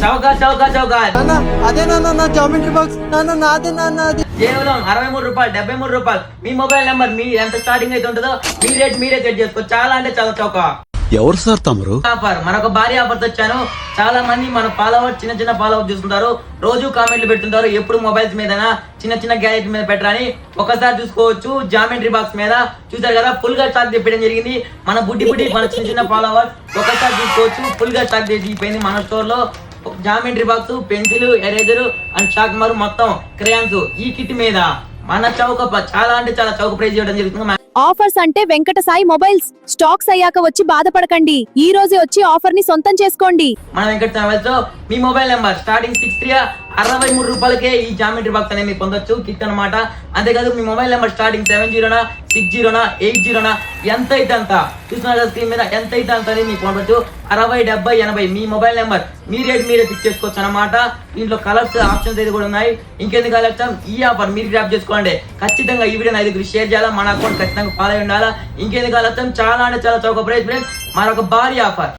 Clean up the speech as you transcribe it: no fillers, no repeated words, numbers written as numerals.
చౌక చౌక చౌక అదే నా జామెట్రీ బాక్స్ నాదే అది కేవలం 63 రూపాయలు 73 రూపాయలు. మీ మొబైల్ నెంబర్ మీ ఎంత స్టార్టింగ్ అయితే ఉంటుందో మీ రేట్ మీరే సెట్ చేసుకోవచ్చు. చాలా అంటే చాలా చౌక ఎవరు సార్ తమరు? ఆఫర్, మనొక భారీ ఆఫర్ తెచ్చాను. చాలా మంది మన ఫాలోవర్స్ చిన్న ఫాలోవర్స్ చూస్తుంటారు, రోజు కామెంట్లు పెడుతుంటారు ఎప్పుడు మొబైల్స్ మీద చిన్న గ్యాలెట్ మీద పెట్టరని. ఒకసారి చూసుకోవచ్చు జామెట్రీ బాక్స్ మీద. చూసారు కదా, ఫుల్ గా స్టాక్ తెప్పడం జరిగింది. మన బుడ్డి మన చిన్న ఫాలోవర్స్ ఒకసారి చూసుకోవచ్చు, ఫుల్ గా స్టాక్ తెచ్చిపోయింది మన స్టోర్ లో. Geometry box, pencil, eraser and chalk మారు మొత్తం క్రేయాన్స్ ఈ కిట్ మీద మన చౌక చాలా అంటే చాలా చౌక ప్రైస్ ఇవ్వడం జరుగుతుంది. ఆఫర్స్ అంటే వెంకట సాయి మొబైల్స్. స్టాక్స్ అయ్యాక వచ్చి బాధపడకండి, ఈ రోజే వచ్చి ఆఫర్ ని సొంతం చేసుకోండి. మన వెంకట మొబైల్స్ లో మీ మొబైల్ నెంబర్ స్టార్టింగ్ 63 రూపాయలకే ఈ జామెట్రీ బాక్స్ అనేది మీరు పొందొచ్చు కిట్ అనమాట. అంతేకాదు మీ మొబైల్ నెంబర్ స్టార్టింగ్ 70 60 80 ఎంత అయితే అంత చూస్తున్నారు స్క్రీన్ మీద, ఎంత అయితే అంత అని మీకు పొందొచ్చు. 60 70 80 మీ మొబైల్ నెంబర్ మీ రేట్ మీరే ఫిక్స్ చేసుకోవచ్చు అనమాట. దీంట్లో కలర్స్ ఆప్షన్స్ అయితే కూడా ఉన్నాయి. ఇంకెందుకు ఆలస్యం, ఈ ఆఫర్ మీరు గ్రాప్ చేసుకోండి. ఖచ్చితంగా ఈ వీడియోని 5 షేర్ చేయాలా, మన అకౌంట్ ఖచ్చితంగా ఫాలో అయి ఉండాలా. ఇంకెందుకు ఆలస్యం, చాలా అంటే చాలా చౌక ప్రైస్ ఫ్రెండ్స్, మరొక భారీ ఆఫర్.